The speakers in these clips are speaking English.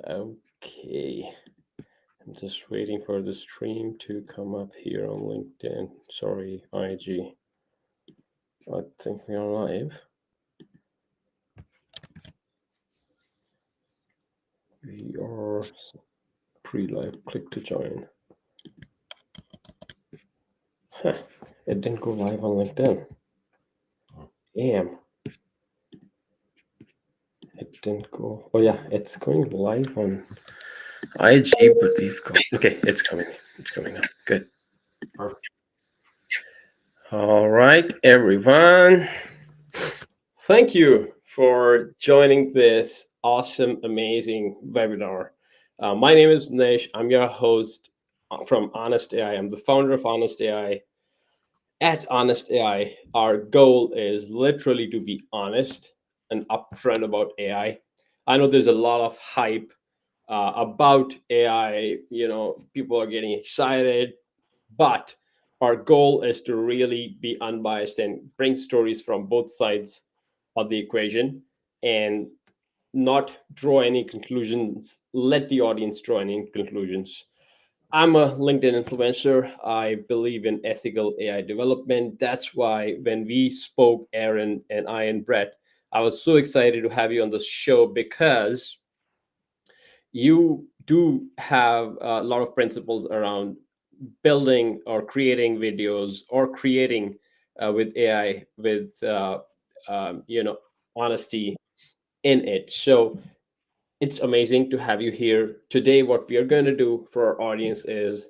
Okay, I'm just waiting for the stream to come up here on LinkedIn. Sorry, IG. I think we are live. We are pre-live. Click to join. Huh, it didn't go live on LinkedIn. Damn. It didn't go. Oh yeah, it's going live on IG, but we've got. Okay, it's coming. It's coming up. Good. Perfect. All right, everyone. Thank you for joining this awesome, amazing webinar. My name is Nish. I'm your host from Honest AI. I'm the founder of Honest AI. At Honest AI, our goal is literally to be honest and upfront about AI. I know there's a lot of hype about AI. People are getting excited, but our goal is to really be unbiased and bring stories from both sides of the equation and not draw any conclusions. Let the audience draw any conclusions. I'm a LinkedIn influencer. I believe in ethical AI development. That's why when we spoke, Aaron and I and Brett, I was so excited to have you on the show because you do have a lot of principles around building or creating videos or creating with AI with honesty in it. So it's amazing to have you here today. What we are going to do for our audience is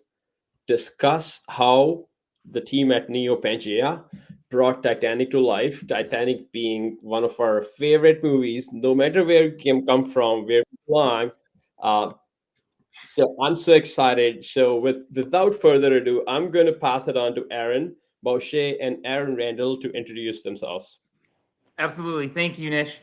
discuss how the team at Neo Pangea brought Titanic to life. Titanic being one of our favorite movies, no matter where we come from, where we belong. Uh, so I'm so excited. So without further ado, I'm going to pass it on to Aaron Boucher and Aaron Randall to introduce themselves. Absolutely. Thank you, Nish.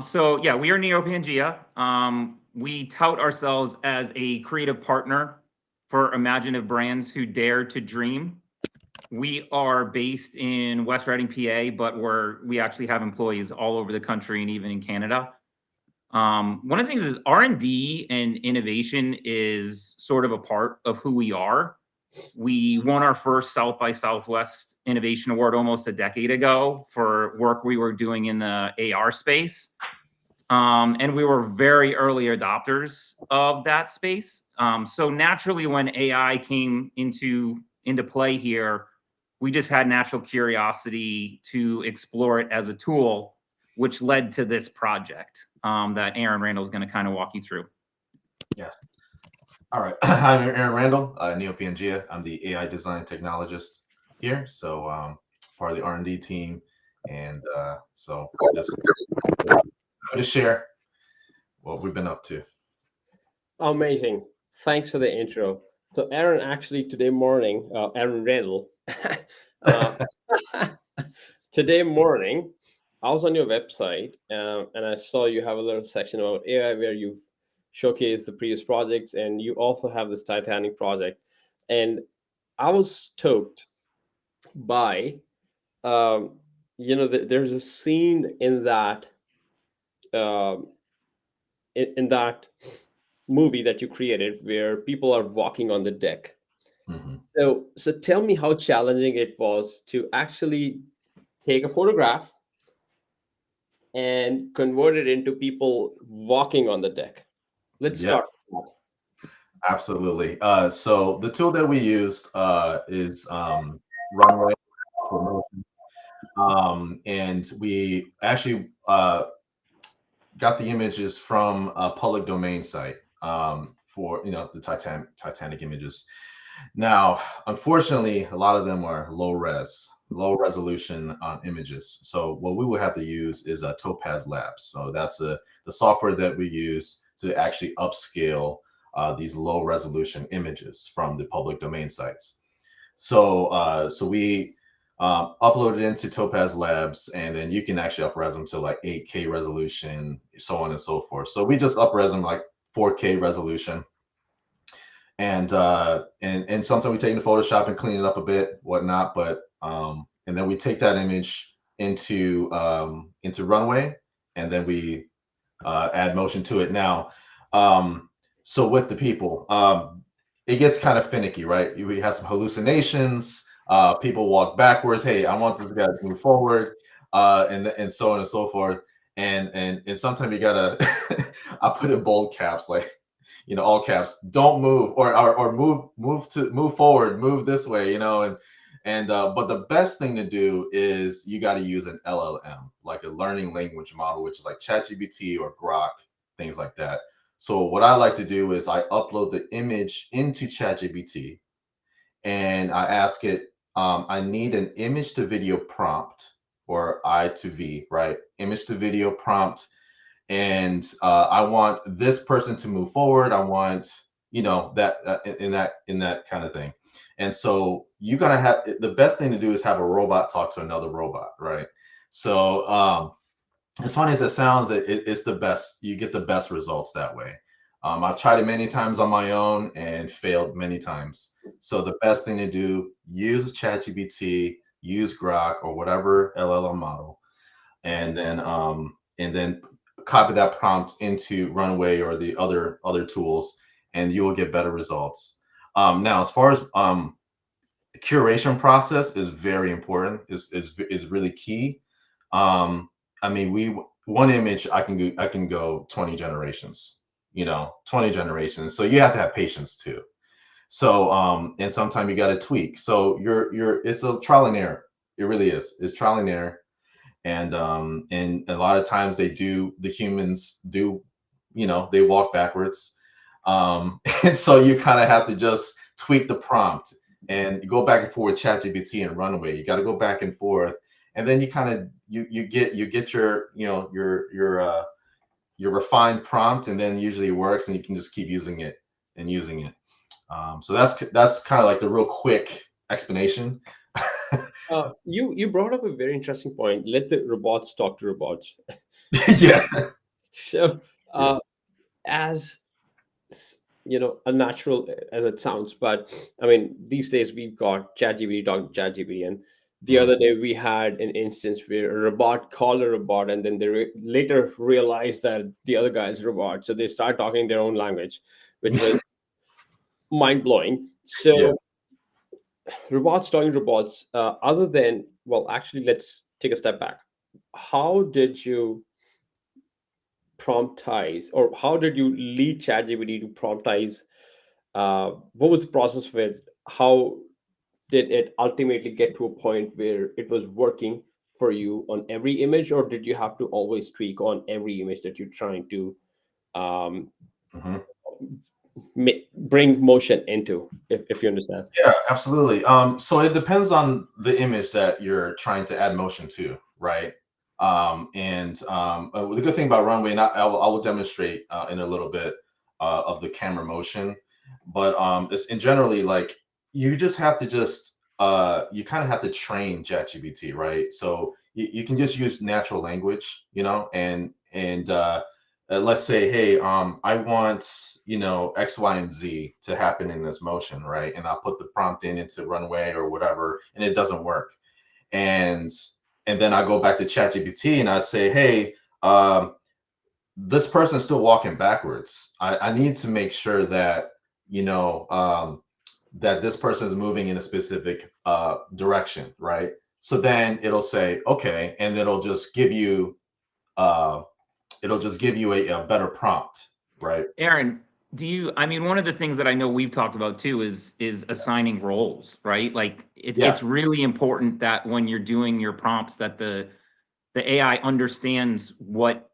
So yeah, we are Neopangea. We tout ourselves as a creative partner for imaginative brands who dare to dream. We are based in West Riding, PA, but we actually have employees all over the country and even in Canada. One of the things is R&D and innovation is sort of a part of who we are. We won our first South by Southwest Innovation Award almost a decade ago for work we were doing in the AR space. And we were very early adopters of that space. So naturally, when AI came into play here, we just had natural curiosity to explore it as a tool, which led to this project that Aaron Randall is going to kind of walk you through. Yes. All right. I'm Aaron Randall, NeoPangea. I'm the AI design technologist here, so part of the R&D team, and so just share what we've been up to. Amazing. Thanks for the intro. So Aaron, actually today morning, Aaron Randall, uh, today morning, I was on your website and I saw you have a little section about AI where you've showcased the previous projects and you also have this Titanic project. And I was stoked by, there's a scene in that, um in that movie that you created where people are walking on the deck. Mm-hmm. So tell me how challenging it was to actually take a photograph and convert it into people walking on the deck. Let's Yeah, start with that. absolutely. So the tool that we used is Runway for motion. And we actually got the images from a public domain site for the Titanic images. Now, unfortunately, a lot of them are low resolution images. So what we would have to use is a Topaz Labs. So that's the software that we use to actually upscale these low resolution images from the public domain sites. So we upload it into Topaz Labs, and then you can actually upres them to like 8K resolution, so on and so forth. So we just upres them like 4K resolution. And sometimes we take it into Photoshop and clean it up a bit, whatnot. But and then we take that image into Runway, and then we add motion to it. Now, So with the people, it gets kind of finicky, right? We have some hallucinations. People walk backwards. Hey, I want this guy to move forward, and so on and so forth. And sometimes you gotta, I put in bold caps, like, all caps. Don't move, or move forward, move this way, and but the best thing to do is you got to use an LLM, like a learning language model, which is like ChatGPT or Grok, things like that. So what I like to do is I upload the image into ChatGPT and I ask it, I need an image to video prompt, or I to V, right? Image to video prompt. And I want this person to move forward. I want, that in that kind of thing. And so you gotta have, the best thing to do is have a robot talk to another robot, right? So as funny as it sounds, it's the best. You get the best results that way. I've tried it many times on my own and failed many times. So the best thing to do, use ChatGPT, use Grok or whatever LLM model, and then copy that prompt into Runway or the other tools, and you will get better results. Now, as far as the curation process is very important, is really key. I mean, we one image I can go 20 generations, 20 generations. So you have to have patience too. So and sometimes you got to tweak. So you're it's a trial and error. It really is. It's trial and error. And a lot of times the humans do, they walk backwards. And so you kind of have to just tweak the prompt and go back and forth with ChatGPT and Runway. You got to go back and forth, and then you kind of you get your your refined prompt, and then usually it works, and you can just keep using it and using it. So that's kind of like the real quick explanation. You brought up a very interesting point. Let the robots talk to robots. Yeah. So, Yeah. as unnatural as it sounds, but I mean, these days we've got ChatGPT talking to ChatGPT, and the Mhm. other day we had an instance where a robot called a robot, and then they later realized that the other guy is a robot, so they start talking their own language, which was mind blowing. Yeah. So, robots talking to robots. Other than, well, actually, let's take a step back. How did you promptize, or how did you lead ChatGPT to promptize? What was the process with? How did it ultimately get to a point where it was working for you on every image, or did you have to always tweak on every image that you're trying to um, Mhm. bring motion into, if you understand? Yeah, absolutely. So it depends on the image that you're trying to add motion to, right? And the good thing about Runway, and I will demonstrate in a little bit of the camera motion, but it's in generally, like, you just have to just you kind of have to train ChatGPT, right? So you can just use natural language, and let's say, hey, I want, X, Y, and Z to happen in this motion, right? And I'll put the prompt into Runway or whatever, and it doesn't work. And and then I go back to ChatGPT and I say, hey, this person's still walking backwards. I need to make sure that, that this person is moving in a specific direction, right? So then it'll say, okay, and uh, it'll just give you a better prompt, right? Aaron, I mean, one of the things that I know we've talked about too is assigning roles, right? Like Yeah. it's really important that when you're doing your prompts that the AI understands what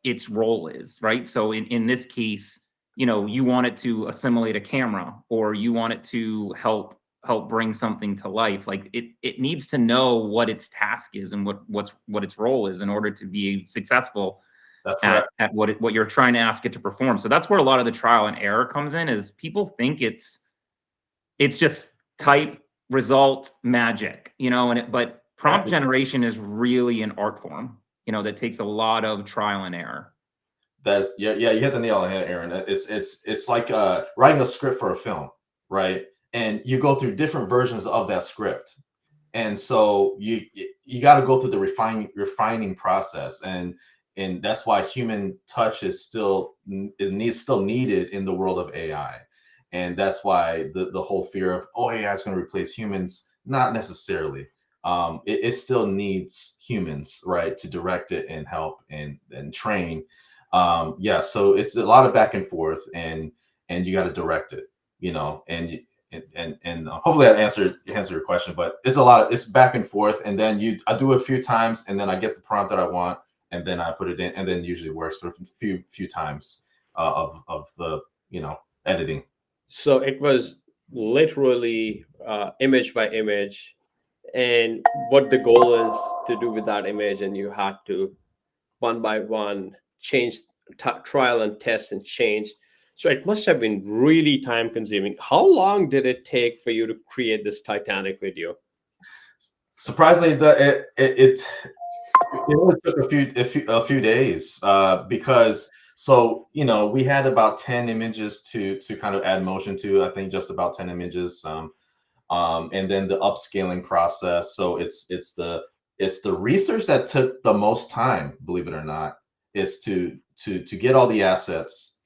its role is, right? So in this case, you want it to assimilate a camera, or you want it to help bring something to life. Like it needs to know what its task is and what its role is in order to be successful That's at correct. what you're trying to ask it to perform. So that's where a lot of the trial and error comes in. Is people think it's just type result magic, but prompt generation is really an art form, that takes a lot of trial and error. That's yeah, yeah. You hit the nail on the head, Aaron. It's like writing a script for a film, right? And you go through different versions of that script, and so you got to go through the refining process. And and that's why human touch is still needed in the world of AI. And that's why the whole fear of, oh, AI is going to replace humans, not necessarily. It still needs humans, right, to direct it and help and train. Yeah, so it's a lot of back and forth, and you got to direct it, and hopefully that answer your question. But it's back and forth, and then I do it a few times, and then I get the prompt that I want, and then I put it in, and then it usually works for a few times of the editing. So it was literally image by image, and what the goal is to do with that image, and you had to one by one change, trial and test and change. So it must have been really time consuming. How long did it take for you to create this Titanic video? Surprisingly, it only took a few days, because we had about 10 images to kind of add motion to. I think just about 10 images, and then the upscaling process. So it's the research that took the most time, believe it or not, is to get all the assets,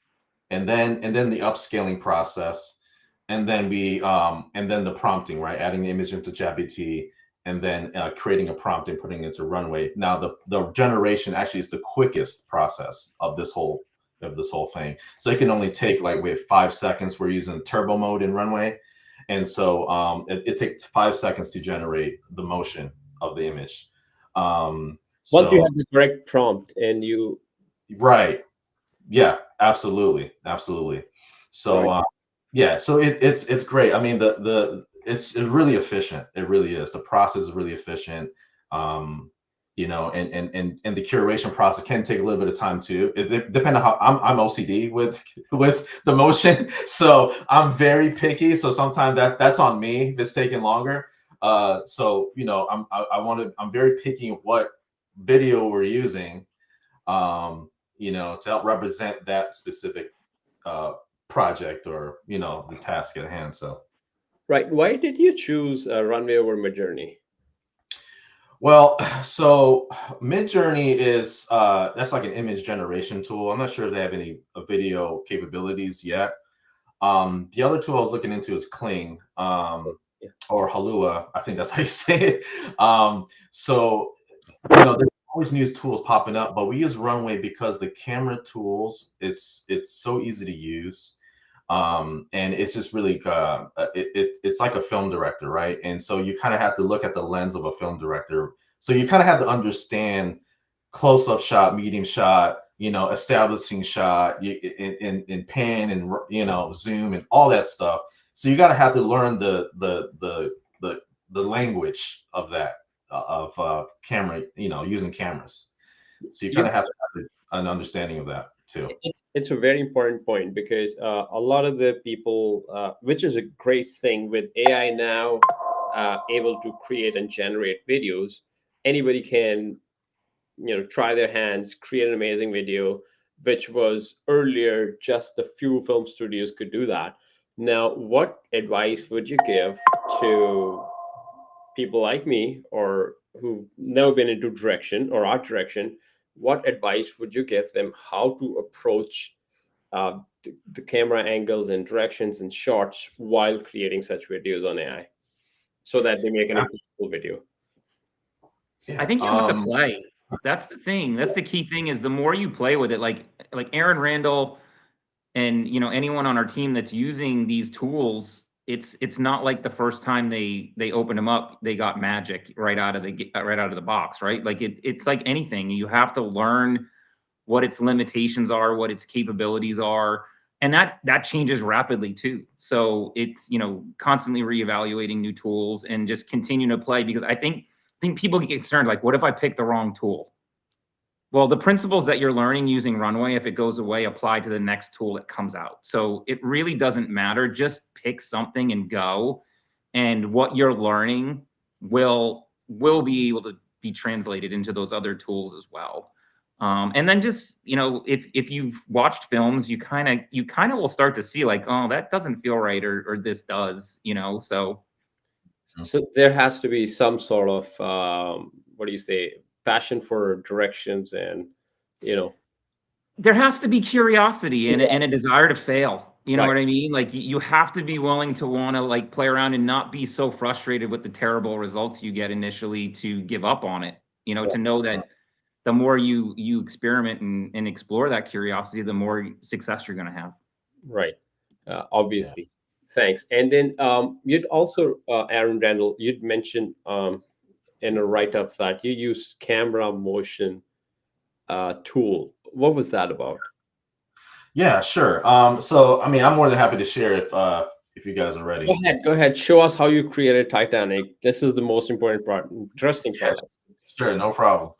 and then the upscaling process, and then the prompting, right, adding the image into ChatGPT, and then creating a prompt and putting it into Runway. Now the generation actually is the quickest process of this whole thing. So it can only take, like, wait, 5 seconds. We're using turbo mode in Runway, and so it takes 5 seconds to generate the motion of the image. Once you So have the correct prompt and you right. Yeah, absolutely. So right. yeah, so it's great. I mean, it's really efficient. It really is. The process is really efficient. And the curation process can take a little bit of time too. Depending on how I'm OCD with the motion, so I'm very picky. So sometimes that's on me if it's taking longer. So I'm very picky what video we're using, to help represent that specific uh, project, or the task at hand. So, Right. Why did you choose Runway over Midjourney? well, so Midjourney is that's like an image generation tool. I'm not sure if they have any video capabilities yet. The other tool I was looking into is Kling, Yeah. or Halua. I think that's how you say it. So there's always new tools popping up, but we use Runway because the camera tools, it's so easy to use, and it's just really it's like a film director, right? And so you kind of have to look at the lens of a film director. So you kind of have to understand close-up shot, medium shot, establishing shot, in pan, and zoom, and all that stuff. So you got to have to learn the language of that, of camera, using cameras. So you kind You of have to have an understanding of that too. it's a very important point because a lot of the people, which is a great thing with AI now, able to create and generate videos. Anybody can, try their hands, create an amazing video, which was earlier just a few film studios could do that. Now, what advice would you give to people like me or who've never been into direction or art direction? What advice would you give them how to approach the camera angles and directions and shots while creating such videos on AI so that they make an impactful video? I Yeah. think you have to play. That's the thing. That's the key thing is the more you play with it, like Aaron Randall and anyone on our team that's using these tools, it's not like the first time they opened them up, they got magic right out of the box, right? Like it's like anything. You have to learn what its limitations are, what its capabilities are, and that changes rapidly too. So it's constantly reevaluating new tools and just continuing to play because I think people get concerned like, what if I pick the wrong tool? Well, the principles that you're learning using Runway, if it goes away, apply to the next tool that comes out. So it really doesn't matter. Just pick something and go. And what you're learning will be able to be translated into those other tools as well. And then just if you've watched films, you kind of will start to see like, oh, that doesn't feel right, or this does. So So there has to be some sort of what do you say, passion for directions and you know. There has to be curiosity and Yeah. a desire to fail. You know Right. what I mean? Like you have to be willing to want to like play around and not be so frustrated with the terrible results you get initially to give up on it. You know, Yeah. to know that the more you experiment and explore that curiosity, the more success you're going to have. Right. Yeah. Obviously. Thanks. And then you'd also, Aaron Randall, you'd mentioned in a write up that you use camera motion tool. What was that about? Yeah, sure. So I mean, I'm more than happy to share if you guys are Go ready. ahead. Go ahead. Show us how you created Titanic. This is the most important part, interesting Yeah, part. sure, no problem.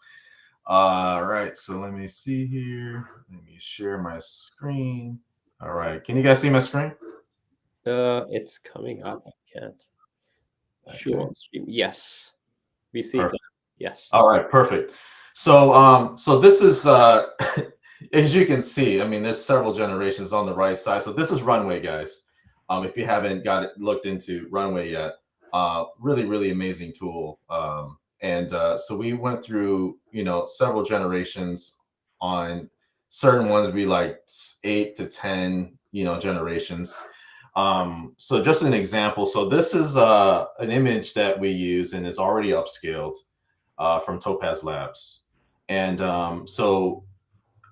All right, so let me see here. Let me share my screen. All right, can you guys see my screen? It's coming up. I can't show Okay, on stream. Yes, we see that. perfect. Yes. All right, perfect. So, so this is, as you can see, I mean, there's several generations on the right side. So this is Runway, guys. If you haven't got it looked into Runway yet, really, really amazing tool. And so we went through, several generations on certain ones, be like 8 to 10, generations. So just an example. So this is an image that we use and it's already upscaled from Topaz Labs. And so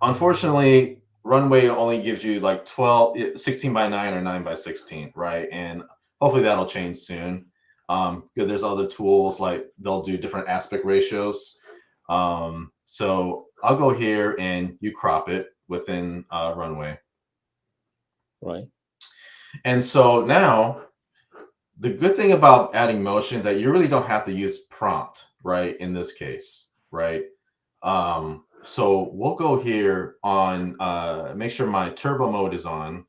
unfortunately, Runway only gives you like 16 by 9 or 9 by 16, right? And hopefully that'll change soon. Because there's other tools like they'll do different aspect ratios. So I'll go here and you crop it within Runway. Right. And so now the good thing about adding motion is that you really don't have to use prompt, right? In this case, right? So we'll go here on, make sure my turbo mode is on,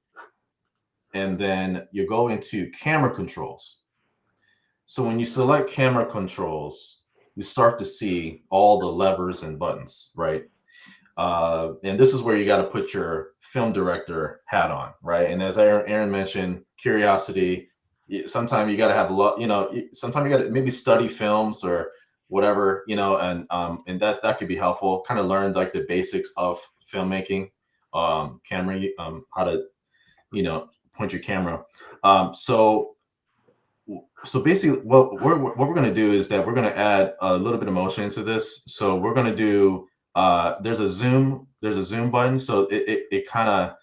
and then you go into camera controls. So when you select camera controls, you start to see all the levers and buttons, right? And this is where you got to put your film director hat on, right? And as Aaron mentioned, curiosity. Sometimes you got to have a lot, sometimes you got to maybe study films or whatever, and that could be helpful. Kind of learn like the basics of filmmaking, camera, how to, point your camera. So basically what we're going to do is that we're going to add a little bit of motion into this. So we're going to do there's a zoom button. So it kind of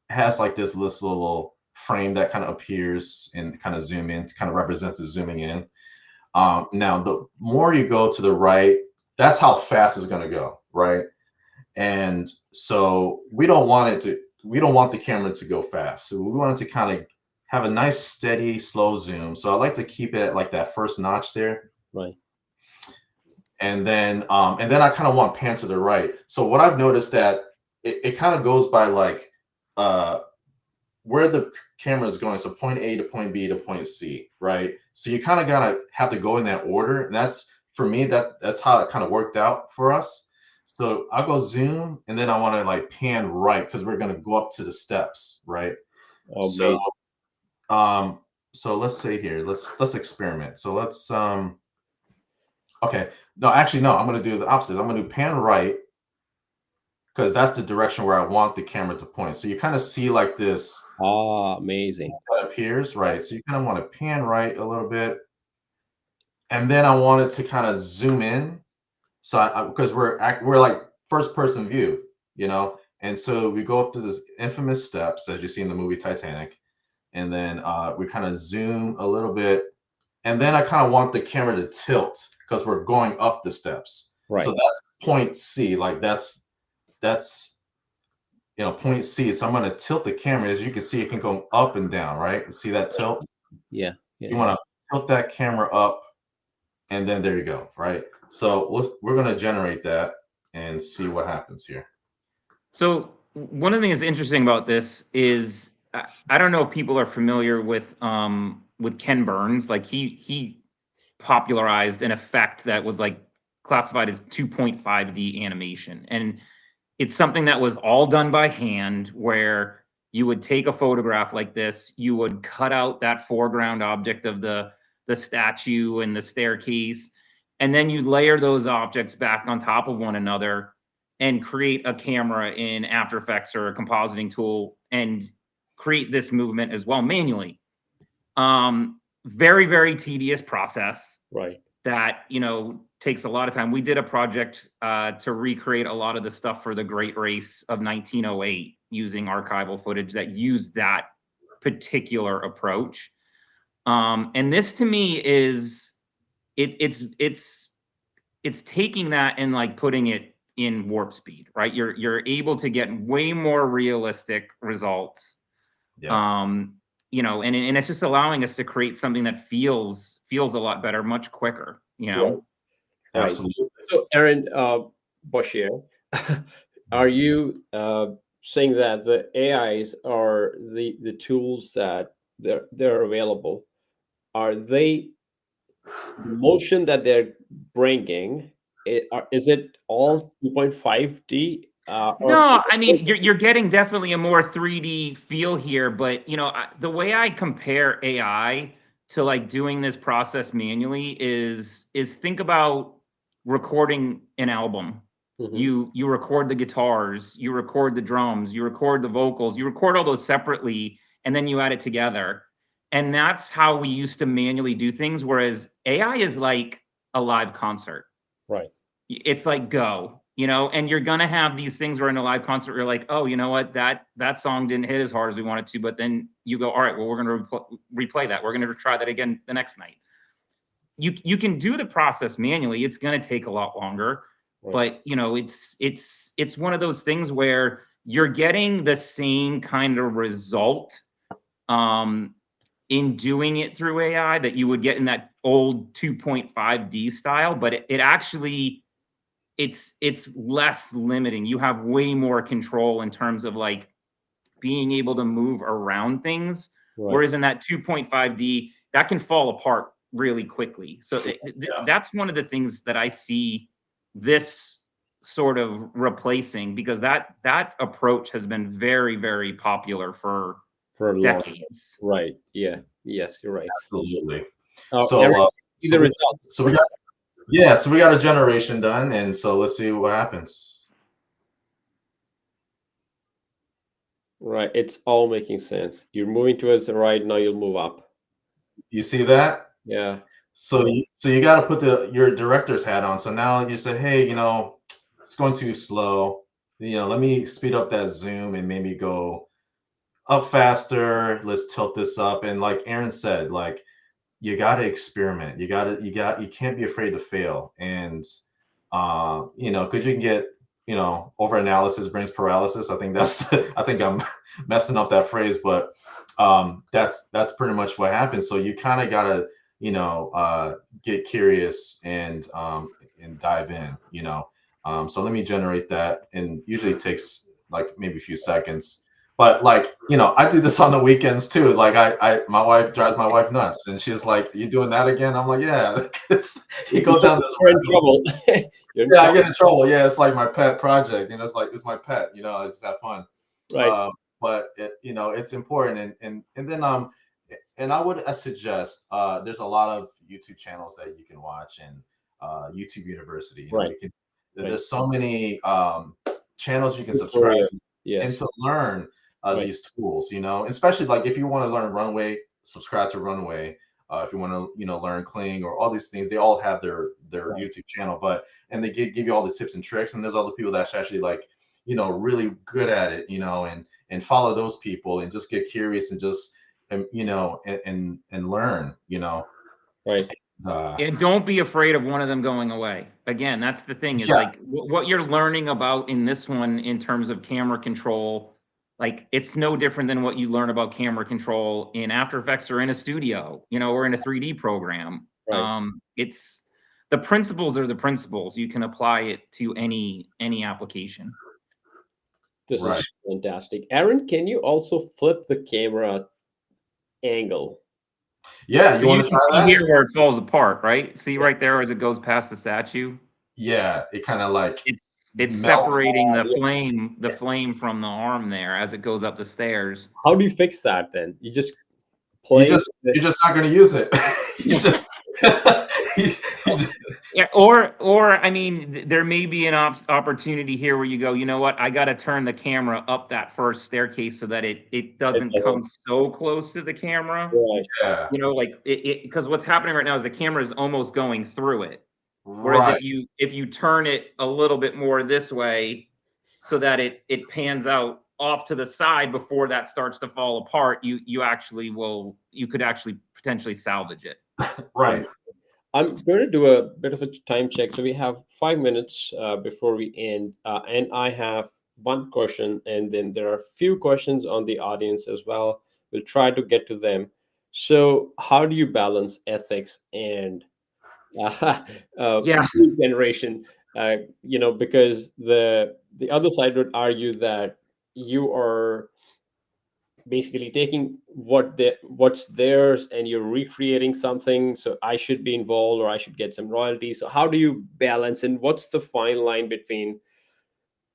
has like this little frame that kind of appears and kind of zoom in, kind of represents it zooming in. Now the more you go to the right, that's how fast it's going to go, right? And so we don't want the camera to go fast. So we want it to kind of have a nice steady slow zoom. So I like to keep it at like that first notch there. Right. And then I kind of want pan to the right. So what I've noticed that it kind of goes by like uh where the camera is going. So point A to point B to point C, right? So you kind of gotta have to go in that order. And that's for me, that's how it kind of worked out for us. So I'll go zoom and then I want to like pan right because we're gonna go up to the steps, right? So Amazing. um so let's say here, let's experiment. So let's okay. No, actually, no, I'm gonna do the opposite. I'm gonna do pan right because that's the direction where I want the camera to point. So you kind of see like this Amazing. that appears, right? So you kind of want to pan right a little bit. And then I want it to kind of zoom in. So because we're like first person view, and so we go up to this infamous steps as you see in the movie Titanic, and then we kind of zoom a little bit, and then I kind of want the camera to tilt because we're going up the steps. So Right. that's point C, like that's point C. So I'm going to tilt the camera. As you can see, it can go up and down, right? See that tilt? Yeah. Yeah. You Yeah. want to tilt that camera up, and then there you go, right? So we're going to generate that and see what happens here. So one of the things that's interesting about this is I don't know if people are familiar with Ken Burns. Like he popularized an effect that was like classified as 2.5D animation. And it's something that was all done by hand where you would take a photograph like this, you would cut out that foreground object of the statue and the staircase, and then you layer those objects back on top of one another and create a camera in After Effects or a compositing tool and create this movement as well manually. Very, very tedious process Right. that, takes a lot of time. We did a project to recreate a lot of the stuff for the Great Race of 1908 using archival footage that used that particular approach. And this to me is it's taking that and like putting it in warp speed, right? You're able to get way more realistic results. Yeah. And it's just allowing us to create something that feels a lot better, much quicker, Right. Right. Absolutely. So, Aaron Boshier, are you saying that the AIs are the tools that they're available? Are they the motion that they're bringing? Is it all 2.5D? Or No, I mean you're getting definitely a more 3D feel here, but the way I compare AI to like doing this process manually is think about recording an album. Mhm. You record the guitars, you record the drums, you record the vocals, you record all those separately, and then you add it together. And that's how we used to manually do things, whereas AI is like a live concert. Right. It's like go, and you're gonna have these things where in a live concert you're like, oh, you know what, that song didn't hit as hard as we wanted to, but then you go, all right, well, we're gonna replay that, we're gonna try that again the next night. You can do the process manually, it's gonna take a lot longer, Right. but it's one of those things where you're getting the same kind of result in doing it through AI that you would get in that old 2.5D style, but it actually it's less limiting. You have way more control in terms of like being able to move around things. Right. Whereas in that 2.5D, that can fall apart really quickly. So Yeah. that's one of the things that I see this sort of replacing, because that approach has been very, very popular for For a long time. decades. Right. Yeah. Yes, you're right. Absolutely. Aaron, So, see the results. so we got yeah, so we got a generation done, and so let's see what happens. Right. It's all making sense. You're moving towards the right. Now you'll move up. You see that? Yeah. So you got to put your director's hat on. So now you say, hey, it's going too slow. Let me speed up that zoom and maybe go up faster. Let's tilt this up. And like Aaron said, like you got to experiment. You can't be afraid to fail. And because you can get over analysis brings paralysis. I think I think I'm messing up that phrase, but that's pretty much what happens. So you kind of gotta get curious and dive in. So let me generate that, and usually it takes like maybe a few seconds. But like, I do this on the weekends too. Like my wife drives my wife nuts, and she's like, "You doing that again?" I'm like, "Yeah." You go down this. You're in trouble. You're in Yeah, I trouble. get in trouble. Yeah, it's like my pet project. It's my pet. I just have fun. Right. But it's important, and then and I suggest there's a lot of YouTube channels that you can watch, and YouTube University. Right. There's so many channels you can subscribe Tutorials. to, and Yes. to learn Right. these tools. Especially like if you want to learn Runway, subscribe to Runway. If you want to learn Kling or all these things, they all have their Right. YouTube channel, and they give you all the tips and tricks. And there's other people that's actually like really good at it, and follow those people and just get curious and just and learn. Right. And don't be afraid of one of them going away. Again, that's the thing, is Yeah. like what you're learning about in this one in terms of camera control, like it's no different than what you learn about camera control in After Effects or in a studio, or in a 3D program. Right. It's the principles are the principles. You can apply it to any application. This Right. is fantastic. Aaron, can you also flip the camera angle? Yeah, So you want you to can try see that? here where it falls apart, right? See right there as it goes past the statue? Yeah, it kind of like It's melts. separating the Yeah. flame from the arm there as it goes up the stairs. How do you fix that then? You just You play just you're just not going to use it. you just, you, you just Yeah, or I mean, there may be an opportunity here where you go, you know what, I got to turn the camera up that first staircase so that it It doesn't come doesn't. so close to the camera. Right. yeah, You know, like because what's happening right now is the camera is almost going through it. Whereas right. if you turn it a little bit more this way, so that it pans out off to the side before that starts to fall apart, you could actually potentially salvage it. Right. I'm going to do a bit of a time check. So we have 5 minutes before we end, and I have one question, and then there are a few questions on the audience as well. We'll try to get to them. So, how do you balance ethics and Yeah. lead generation? Because the other side would argue that you are basically taking what's theirs and you're recreating something, so I should be involved or I should get some royalties. So how do you balance, and what's the fine line between you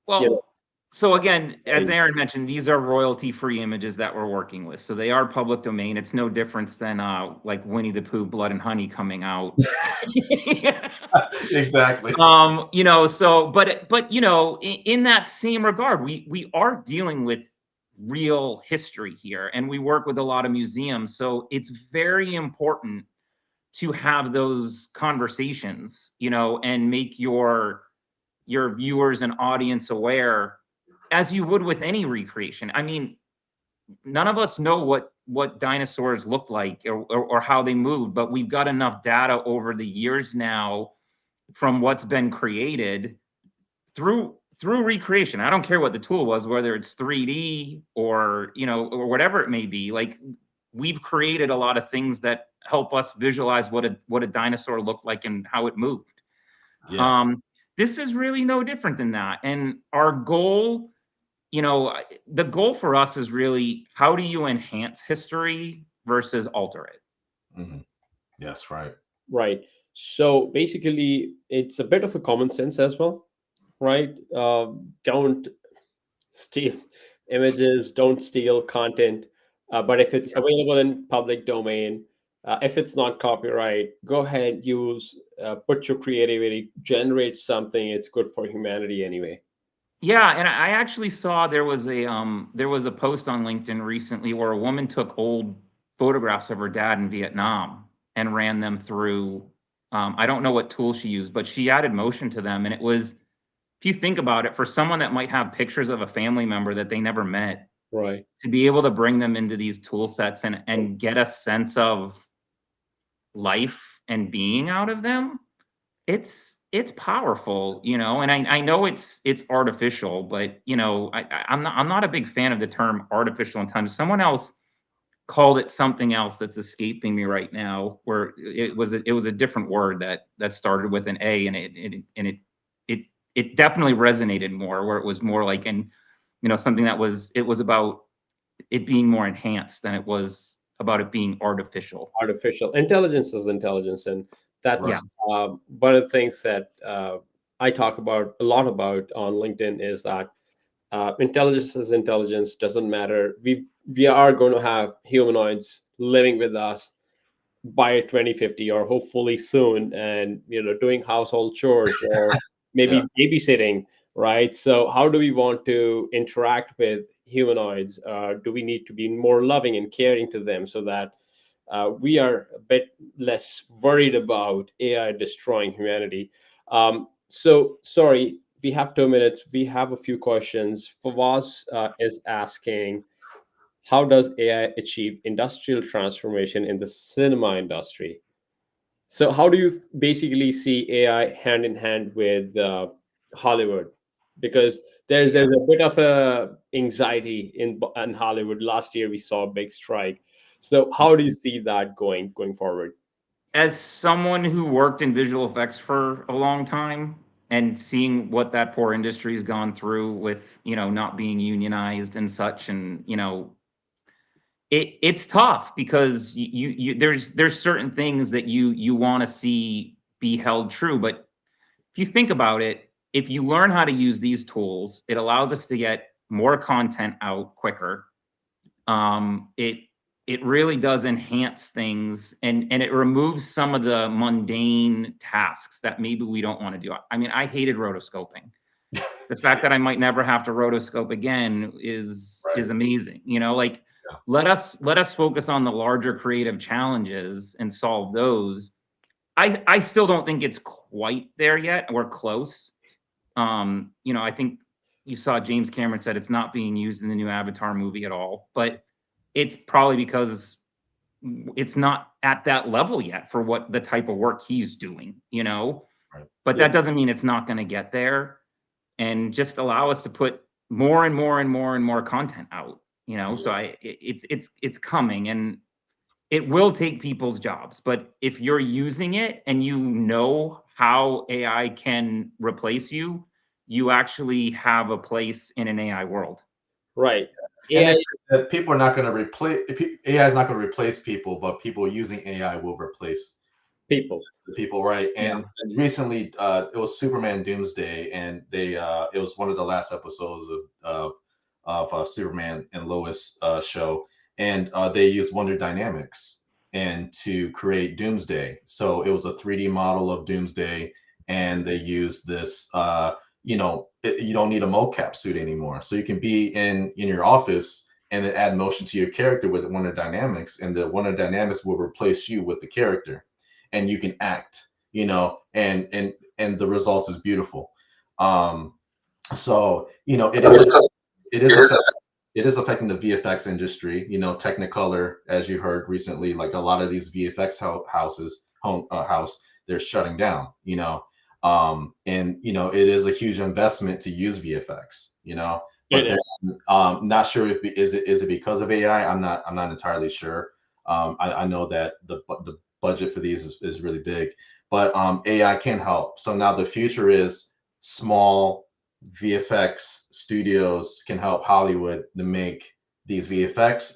know Well, so again, as and- Aaron mentioned, these are royalty-free images that we're working with. So they are public domain. It's no difference than like Winnie the Pooh, Blood and Honey coming out. Exactly. But in that same regard, we are dealing with real history here, and we work with a lot of museums. So it's very important to have those conversations, and make your viewers and audience aware, as you would with any recreation. I mean, none of us know what dinosaurs looked like, or how they moved, but we've got enough data over the years now from what's been created through recreation. I don't care what the tool was, whether it's 3D or whatever it may be. Like, we've created a lot of things that help us visualize what a dinosaur looked like and how it moved. Yeah. um, this is really no different than that. And our goal, the goal for us is really, how do you enhance history versus alter it? Hmm. Yes. Right. right? So basically it's a bit of a common sense as well, right? Don't steal images, don't steal content, but if it's Yeah. available in public domain, if it's not copyright, go ahead, use, put your creativity, generate something. It's good for humanity anyway. Yeah, and I actually saw there was a post on LinkedIn recently where a woman took old photographs of her dad in Vietnam and ran them through. I don't know what tool she used, but she added motion to them, and it was, if you think about it, for someone that might have pictures of a family member that they never met, Right. to be able to bring them into these tool sets and get a sense of life and being out of them, it's powerful, and I know it's artificial, but I'm not a big fan of the term artificial intelligence. Someone else called it something else that's escaping me right now, where it was a different word that started with an A, and it it definitely resonated more, where it was more like, and something it was about it being more enhanced than it was about it being artificial. Artificial intelligence is intelligence, and Right. Yeah. that's one of the things that I talk about a lot about on LinkedIn is that intelligence is intelligence. Doesn't matter. We are going to have humanoids living with us by 2050 or hopefully soon, and doing household chores or Yeah. maybe babysitting, right? So how do we want to interact with humanoids? Do we need to be more loving and caring to them so that we are a bit less worried about AI destroying humanity? So sorry, we have 2 minutes. We have a few questions. Fawaz is asking, how does AI achieve industrial transformation in the cinema industry? So, how do you basically see AI hand in hand with Hollywood? Because Yeah. there's a bit of a anxiety in Hollywood. Last year we saw a big strike. So, how do you see that going forward? As someone who worked in visual effects for a long time, and seeing what that poor industry has gone through with, not being unionized and such, and it's tough, because there's certain things that you want to see be held true. But if you think about it, if you learn how to use these tools, it allows us to get more content out quicker. It it really does enhance things, and it removes some of the mundane tasks that maybe we don't want to do. I mean, I hated rotoscoping. The fact that I might never have to rotoscope again is Right. amazing. Like, Yeah. let us focus on the larger creative challenges and solve those. I still don't think it's quite there yet. We're close. I think you saw James Cameron said it's not being used in the new Avatar movie at all, but it's probably because it's not at that level yet for what the type of work he's doing. Right. But Yeah. that doesn't mean it's not going to get there, and just allow us to put more and more and more and more content out. So it's coming, and it will take people's jobs, but if you're using it and you know how AI can replace you, you actually have a place in an AI world. Right. And AI this that people are not going to replace AI is not going to replace people, but people using AI will replace people. the people, right? Yeah. And recently, it was Superman Doomsday, and they it was one of the last episodes of Superman and Lois show, and they used Wonder Dynamics and to create Doomsday. So it was a 3D model of Doomsday, and they used this. You don't need a mocap suit anymore, so you can be in your office and then add motion to your character with Wonder Dynamics, and the Wonder Dynamics will replace you with the character, and you can act, and the results is beautiful. um so it is affecting, it is affecting the VFX industry. Technicolor, as you heard recently, like a lot of these VFX house, they're shutting down. And it is a huge investment to use VFX. It But is. then, not sure if is it because of AI. I'm not entirely sure. I know that the budget for these is really big, but AI can help. So now the future is small VFX studios can help Hollywood to make these VFX,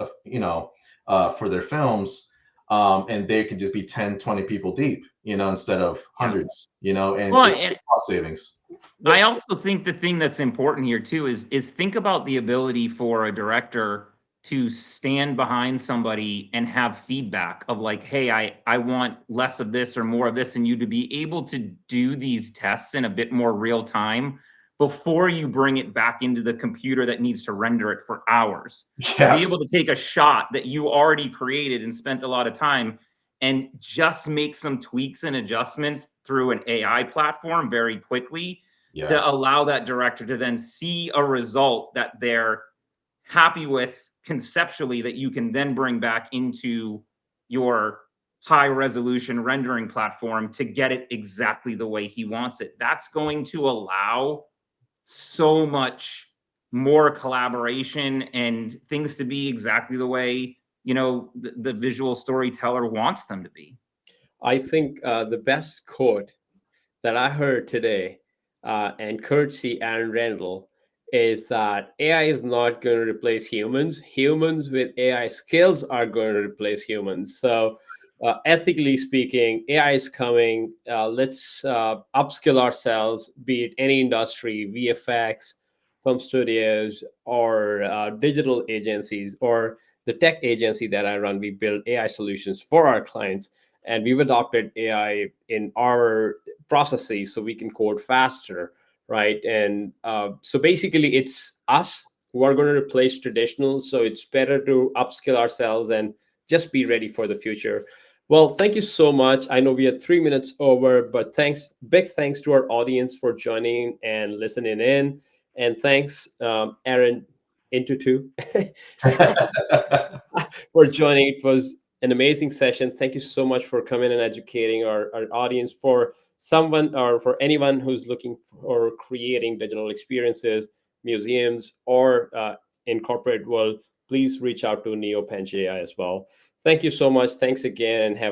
for their films, and they could just be 10, 20 people deep, instead of Yeah. hundreds, and Well, it and cost savings. I also think the thing that's important here too is think about the ability for a director to stand behind somebody and have feedback of like, hey, I want less of this or more of this, and you to be able to do these tests in a bit more real time before you bring it back into the computer that needs to render it for hours. To be able Yes. to take a shot that you already created and spent a lot of time and just make some tweaks and adjustments through an AI platform very quickly, Yeah. to allow that director to then see a result that they're happy with conceptually, that you can then bring back into your high resolution rendering platform to get it exactly the way he wants it. That's going to allow so much more collaboration and things to be exactly the way the visual storyteller wants them to be. I think the best quote that I heard today, and courtesy Aaron Randall, is that AI is not going to replace humans. Humans with AI skills are going to replace humans. So, ethically speaking, AI is coming. Let's upskill ourselves, be it any industry, VFX, film studios, or digital agencies, or the tech agency that I run. We build AI solutions for our clients, and we've adopted AI in our processes so we can code faster, right? And so basically it's us who are going to replace traditional, so it's better to upskill ourselves and just be ready for the future. Well, thank you so much. I know we are 3 minutes over, but big thanks to our audience for joining and listening in, and thanks, Aaron into two for joining. It was an amazing session. Thank you so much for coming and educating our audience. For someone or for anyone who's looking for creating digital experiences, museums, or in corporate world, please reach out to Neo Pangea as well. Thank you so much. Thanks again, and have a